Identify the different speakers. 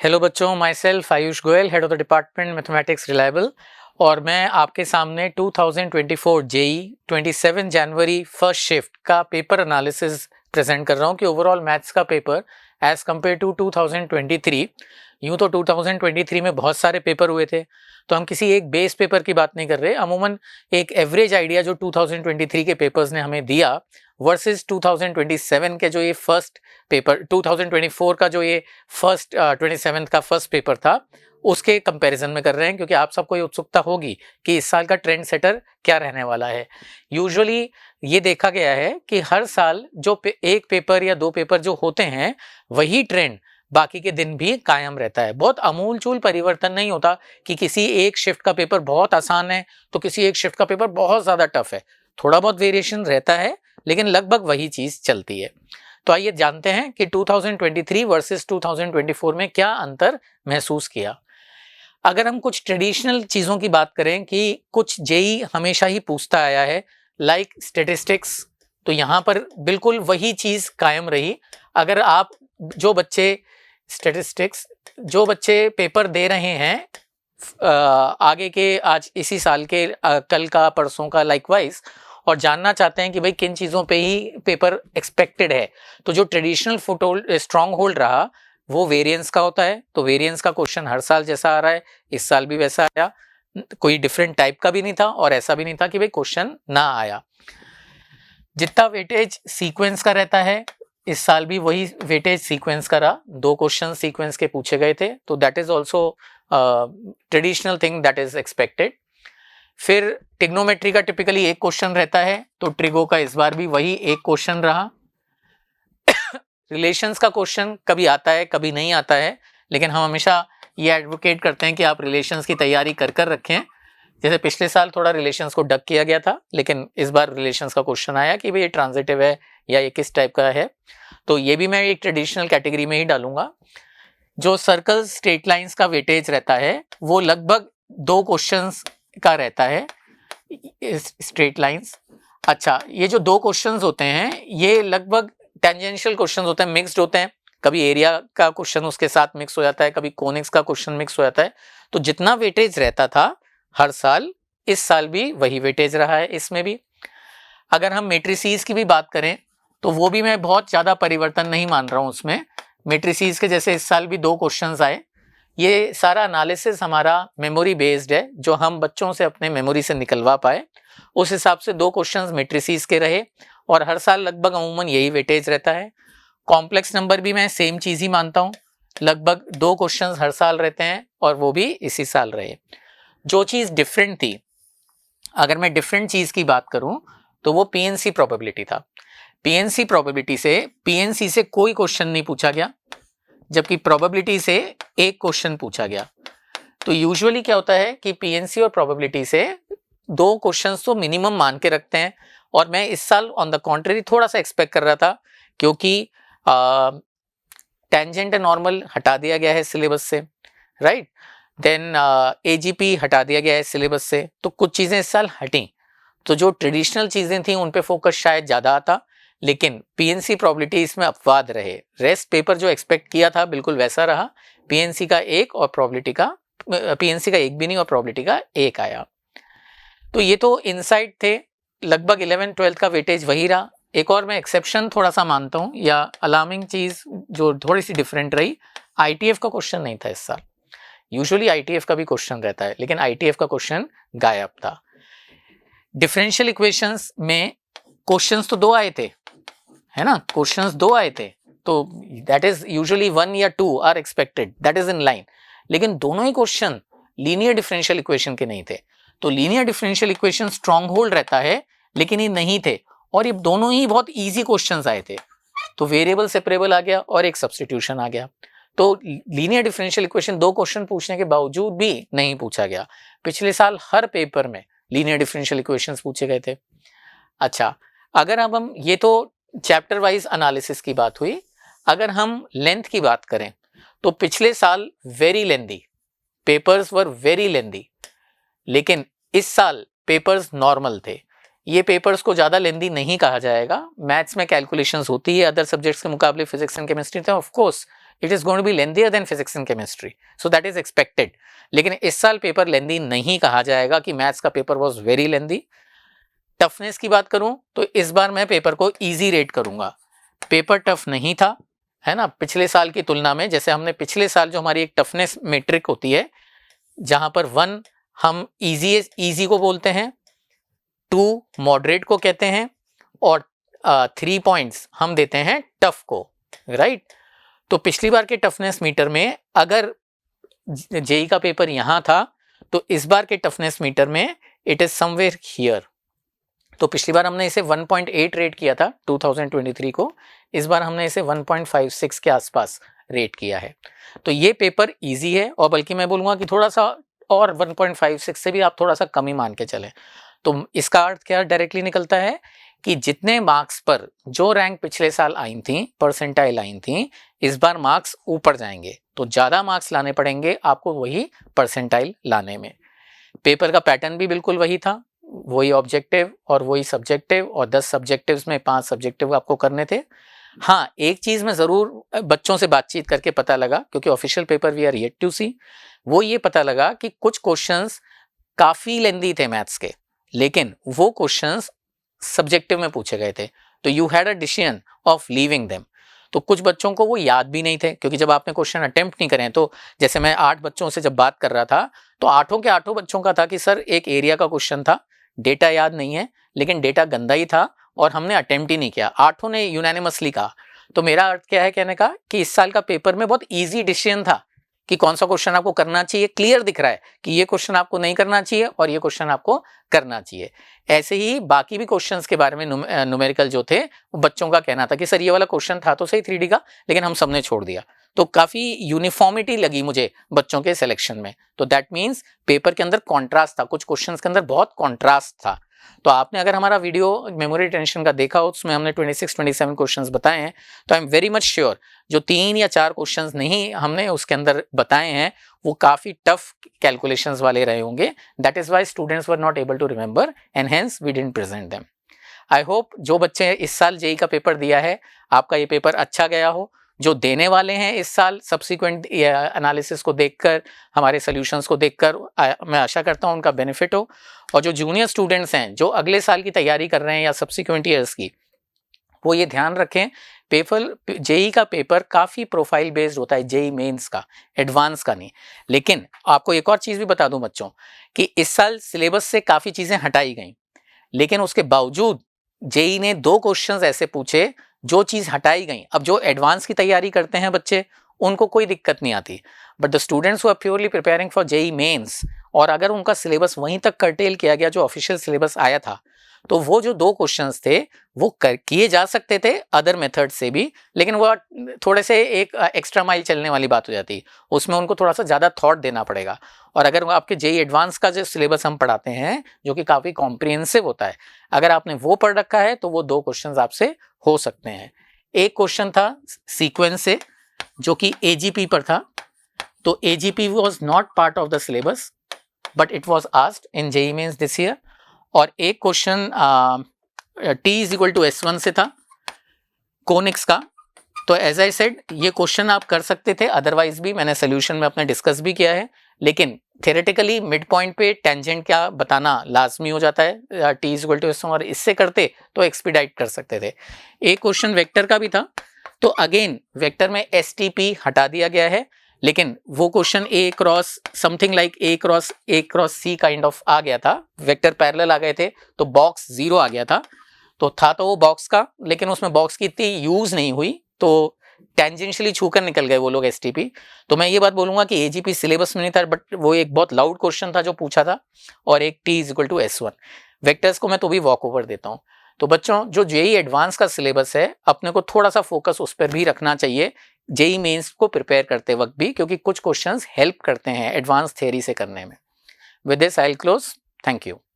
Speaker 1: Hello बच्चों, my self Ayush Goyal, head of the department mathematics reliable, और मैं आपके सामने 2024 जेई 27 जनवरी फर्स्ट शिफ्ट का पेपर एनालिसिस प्रेजेंट कर रहा हूँ कि ओवरऑल मैथ्स का पेपर एज कम्पेयर टू 2023, यूँ तो 2023 में बहुत सारे पेपर हुए थे, तो हम किसी एक बेस पेपर की बात नहीं कर रहे, अमूमन एक एवरेज आइडिया जो 2023 के पेपर्स ने हमें दिया वर्सेस 2027 के जो ये फर्स्ट पेपर 2024 का जो ये फर्स्ट 27 का फर्स्ट पेपर था उसके कंपैरिजन में कर रहे हैं, क्योंकि आप सबको ये उत्सुकता होगी कि इस साल का ट्रेंड सेटर क्या रहने वाला है। यूजुअली ये देखा गया है कि हर साल जो एक पेपर या दो पेपर जो होते हैं वही ट्रेंड बाकी के दिन भी कायम रहता है। बहुत अमूलचूल परिवर्तन नहीं होता कि किसी एक शिफ्ट का पेपर बहुत आसान है तो किसी एक शिफ्ट का पेपर बहुत ज़्यादा टफ है। थोड़ा बहुत वेरिएशन रहता है लेकिन लगभग वही चीज़ चलती है। तो आइए जानते हैं कि 2023 वर्सेस 2024 में क्या अंतर महसूस किया। अगर हम कुछ ट्रेडिशनल चीज़ों की बात करें कि कुछ जेई हमेशा ही पूछता आया है लाइक स्टेटिस्टिक्स, तो यहाँ पर बिल्कुल वही चीज़ कायम रही। अगर आप जो बच्चे पेपर दे रहे हैं आगे के आज इसी साल के कल का परसों का लाइकवाइज और जानना चाहते हैं कि भाई किन चीज़ों पे ही पेपर एक्सपेक्टेड है, तो जो ट्रेडिशनल फुटहोल्ड स्ट्रॉन्ग होल्ड रहा वो वेरिएंस का होता है। तो वेरिएंस का क्वेश्चन हर साल जैसा आ रहा है इस साल भी वैसा आया, कोई डिफरेंट टाइप का भी नहीं था और ऐसा भी नहीं था कि भाई क्वेश्चन ना आया। जितना वेटेज सीक्वेंस का रहता है इस साल भी वही वेटेज सीक्वेंस का रहा, 2 क्वेश्चन सीक्वेंस के पूछे गए थे, तो that is also traditional thing that is expected. फिर ट्रिग्नोमेट्री का टिपिकली एक क्वेश्चन रहता है, तो ट्रिगो का इस बार भी वही एक क्वेश्चन रहा। रिलेशंस का क्वेश्चन कभी आता है कभी नहीं आता है, लेकिन हम हमेशा ये एडवोकेट करते हैं कि आप रिलेशंस की तैयारी कर रखें। जैसे पिछले साल थोड़ा रिलेशंस को डक किया गया था, लेकिन इस बार रिलेशंस का क्वेश्चन आया कि भाई ये ट्रांजिटिव है या ये किस टाइप का है, तो ये भी मैं एक ट्रेडिशनल कैटेगरी में ही डालूंगा। जो सर्कल स्ट्रेट लाइंस का वेटेज रहता है वो लगभग 2 क्वेश्चंस का रहता है स्ट्रेट लाइंस। अच्छा, ये जो 2 क्वेश्चंस होते हैं ये लगभग टेंजेंशियल क्वेश्चंस होते हैं, मिक्स्ड होते हैं, कभी एरिया का क्वेश्चन उसके साथ मिक्स हो जाता है, कभी कोनिक्स का क्वेश्चन मिक्स हो जाता है। तो जितना वेटेज रहता था हर साल इस साल भी वही वेटेज रहा है इसमें भी। अगर हम मेट्रिसीज की भी बात करें तो वो भी मैं बहुत ज़्यादा परिवर्तन नहीं मान रहा हूँ उसमें। मेट्रिसीज के जैसे इस साल भी 2 क्वेश्चंस आए, ये सारा एनालिसिस हमारा मेमोरी बेस्ड है, जो हम बच्चों से अपने मेमोरी से निकलवा पाए उस हिसाब से 2 क्वेश्चंस मेट्रिसीज के रहे और हर साल लगभग अमूमन यही वेटेज रहता है। कॉम्प्लेक्स नंबर भी मैं सेम चीज़ ही मानता हूँ, लगभग 2 क्वेश्चंस हर साल रहते हैं और वो भी इसी साल रहे। जो चीज़ डिफरेंट थी, अगर मैं डिफरेंट चीज़ की बात करूं तो वो पीएनसी प्रोबेबिलिटी था। पीएनसी से कोई क्वेश्चन नहीं पूछा गया, जबकि प्रोबेबिलिटी से एक क्वेश्चन पूछा गया। तो यूजुअली क्या होता है कि पीएनसी और प्रोबेबिलिटी से 2 क्वेश्चंस तो मिनिमम मान के रखते हैं, और मैं इस साल ऑन द कॉन्ट्ररी थोड़ा सा एक्सपेक्ट कर रहा था, क्योंकि टेंजेंट नॉर्मल हटा दिया गया है सिलेबस से, राइट, देन एजीपी हटा दिया गया है सिलेबस से, तो कुछ चीज़ें इस साल हटी, तो जो ट्रेडिशनल चीज़ें थी उन पे फोकस शायद ज़्यादा आता, लेकिन पीएनसी प्रोबेबिलिटी इसमें अपवाद रहे। रेस्ट पेपर जो एक्सपेक्ट किया था बिल्कुल वैसा रहा, पीएनसी का एक और प्रोबेबिलिटी का पीएनसी का एक भी नहीं और प्रोबेबिलिटी का एक आया। तो ये तो इनसाइट थे, लगभग 11-12 का वेटेज वही रहा। एक और मैं एक्सेप्शन थोड़ा सा मानता हूँ या अलार्मिंग चीज़ जो थोड़ी सी डिफरेंट रही, आईटीएफ का क्वेश्चन नहीं था इस साल। यूजुअली आईटीएफ का भी क्वेश्चन रहता है, लेकिन आईटीएफ का क्वेश्चन गायब था। डिफरेंशियल इक्वेशंस में क्वेश्चंस तो 2 आए थे, है ना, क्वेश्चंस 2 आए थे, तो दैट इज यूजुअली 1 या 2 are expected, that is in line, लेकिन दोनों ही क्वेश्चन लीनियर डिफरेंशियल इक्वेशन के नहीं थे। तो linear differential equation strong hold रहता है, लेकिन ये नहीं थे, और ये दोनों ही बहुत ईजी क्वेश्चंस आए थे। तो वेरिएबल सेपरेबल आ गया और एक सब्सटीट्यूशन आ गया। तो लीनियर डिफरेंशियल इक्वेशन 2 क्वेश्चन पूछने के बावजूद भी नहीं पूछा गया। पिछले साल हर पेपर में लीनियर डिफरेंशियल इक्वेशंस पूछे गए थे। अच्छा, अगर अब हम ये तो चैप्टर वाइज एनालिसिस की बात हुई, अगर हम लेंथ की बात करें तो पिछले साल very lengthy papers were very lengthy, लेकिन इस साल पेपर्स नॉर्मल थे। ये पेपर्स को ज़्यादा लेंदी नहीं कहा जाएगा, मैथ्स में कैलकुलेशंस होती है अदर सब्जेक्ट्स के मुकाबले, फिजिक्स एंड केमिस्ट्री थे of course, it is going to be lengthier than physics and chemistry, so that is expected. लेकिन इस साल पेपर लेंथी नहीं कहा जाएगा कि मैथ्स का paper was very lengthy. Toughness की बात करूं तो इस बार मैं पेपर को इजी रेट करूंगा, पेपर टफ नहीं था, है ना, पिछले साल की तुलना में। जैसे हमने पिछले साल जो हमारी एक टफनेस मेट्रिक होती है, जहां पर 1 हम इजी को बोलते हैं, 2 मॉडरेट को कहते हैं, और 3 पॉइंट्स हम देते हैं टफ को, राइट। तो पिछली बार के टफनेस मीटर में अगर जेई का पेपर यहां था, तो इस बार के टफनेस मीटर में इट इज समवेयर हियर। तो पिछली बार हमने इसे 1.8 रेट किया था 2023 को, इस बार हमने इसे 1.56 के आसपास रेट किया है। तो ये पेपर इजी है, और बल्कि मैं बोलूँगा कि थोड़ा सा और 1.56 से भी आप थोड़ा सा कम ही मान के चलें। तो इसका अर्थ क्या डायरेक्टली निकलता है कि जितने मार्क्स पर जो रैंक पिछले साल आई थी, परसेंटाइल आई थी, इस बार मार्क्स ऊपर जाएंगे, तो ज़्यादा मार्क्स लाने पड़ेंगे आपको वही परसेंटाइल लाने में। पेपर का पैटर्न भी बिल्कुल वही था, वही ऑब्जेक्टिव और वही सब्जेक्टिव, और 10 सब्जेक्टिव्स में 5 सब्जेक्टिव आपको करने थे। हाँ, एक चीज़ में ज़रूर बच्चों से बातचीत करके पता लगा, क्योंकि official paper we are yet to see, वो ये पता लगा कि कुछ क्वेश्चंस काफ़ी लेंदी थे मैथ्स के, लेकिन वो क्वेश्चंस सब्जेक्टिव में पूछे गए थे, तो you had a decision of leaving them. तो कुछ बच्चों को वो याद भी नहीं थे, क्योंकि जब आपने क्वेश्चन अटेम्प्ट नहीं करें, तो जैसे मैं 8 बच्चों से जब बात कर रहा था, तो 8 के 8 बच्चों का था कि सर एक एरिया का क्वेश्चन था, डेटा याद नहीं है, लेकिन डेटा गंदा ही था और हमने अटेम्प्ट ही नहीं किया। 8 ने यूनानिमसली कहा। तो मेरा अर्थ क्या है कहने का, कि इस साल का पेपर में बहुत ईजी डिसीजन था कि कौन सा क्वेश्चन आपको करना चाहिए, क्लियर दिख रहा है कि ये क्वेश्चन आपको नहीं करना चाहिए और ये क्वेश्चन आपको करना चाहिए। ऐसे ही बाकी भी क्वेश्चंस के बारे में न्यूमेरिकल जो थे, वो बच्चों का कहना था कि सर ये वाला क्वेश्चन था तो सही 3D का, लेकिन हम सबने छोड़ दिया। तो काफ़ी यूनिफॉर्मिटी लगी मुझे बच्चों के सिलेक्शन में। तो दैट मीन्स पेपर के अंदर कॉन्ट्रास्ट था, कुछ क्वेश्चंस के अंदर बहुत कॉन्ट्रास्ट था। तो आपने अगर हमारा वीडियो मेमोरी टेंशन का देखा हो, उसमें हमने 26-27 क्वेश्चंस बताए हैं, तो I am very much sure जो 3 या 4 क्वेश्चंस नहीं हमने उसके अंदर बताए हैं, वो काफ़ी टफ कैलकुलेशंस वाले रहे होंगे। That is why students were not able to remember and hence we didn't present them. I hope जो बच्चे इस साल जेई का पेपर दिया है, आपका ये पेपर अच्छा गया हो। जो देने वाले हैं इस साल सब्सिक्वेंट एनालिसिस को देखकर, हमारे सॉल्यूशंस को देखकर, मैं आशा करता हूँ उनका बेनिफिट हो। और जो जूनियर स्टूडेंट्स हैं जो अगले साल की तैयारी कर रहे हैं या सब्सिक्वेंट ईयर्स की, वो ये ध्यान रखें, पेपर जेई का पेपर काफ़ी प्रोफाइल बेस्ड होता है, जेई मेंस का, एडवांस का नहीं। लेकिन आपको एक और चीज़ भी बता दूं बच्चों, कि इस साल सिलेबस से काफ़ी चीज़ें हटाई गई, लेकिन उसके बावजूद जेई ने 2 क्वेश्चंस ऐसे पूछे जो चीज़ हटाई गई। अब जो एडवांस की तैयारी करते हैं बच्चे, उनको कोई दिक्कत नहीं आती, but the students who are purely preparing for JEE Mains, और अगर उनका सिलेबस वहीं तक कर्टेल किया गया जो ऑफिशियल सिलेबस आया था, तो वो जो 2 क्वेश्चंस थे वो किए जा सकते थे अदर मेथड से भी, लेकिन वो थोड़े से एक एक्स्ट्रा माइल चलने वाली बात हो जाती, उसमें उनको थोड़ा सा ज़्यादा थॉट देना पड़ेगा। और अगर आपके जेई एडवांस का जो सिलेबस हम पढ़ाते हैं, जो कि काफ़ी कॉम्प्रिहेंसिव होता है, अगर आपने वो पढ़ रखा है तो वो 2 क्वेश्चंस आपसे हो सकते हैं। एक क्वेश्चन था सीक्वेंस से, जो कि एजीपी पर था, तो AGP was not part of the syllabus but it was asked in JEE Mains this year. और एक क्वेश्चन T=S1 से था, कोनिक्स का। तो एज आई सेड, ये क्वेश्चन आप कर सकते थे, अदरवाइज भी मैंने सोल्यूशन में अपने डिस्कस भी किया है, लेकिन थेरेटिकली मिड पॉइंट पे टेंजेंट क्या बताना लाजमी हो जाता है T=S1, और इससे करते तो एक्सपीडाइट कर सकते थे। एक क्वेश्चन वेक्टर का भी था, तो अगेन वेक्टर में STP हटा दिया गया है, लेकिन वो question A cross something like A cross C kind of आ गया था, वेक्टर पैरेलल आ गए थे, तो बॉक्स 0 आ गया था। तो था तो वो बॉक्स का, लेकिन उसमें बॉक्स की इतनी यूज नहीं हुई, तो टेंजेंशियली छूकर निकल गए वो लोग STP। तो मैं ये बात बोलूंगा कि AGP सिलेबस में नहीं था, बट वो एक बहुत लाउड क्वेश्चन था जो पूछा था, और एक T=S1। वेक्टर्स को मैं तो भी वॉक ओवर देता हूँ। तो बच्चों, जो जेई एडवांस का सिलेबस है, अपने को थोड़ा सा फोकस उस पर भी रखना चाहिए जेई मेंस को प्रिपेयर करते वक्त भी, क्योंकि कुछ क्वेश्चंस हेल्प करते हैं एडवांस थ्योरी से करने में। With this I will close, thank you.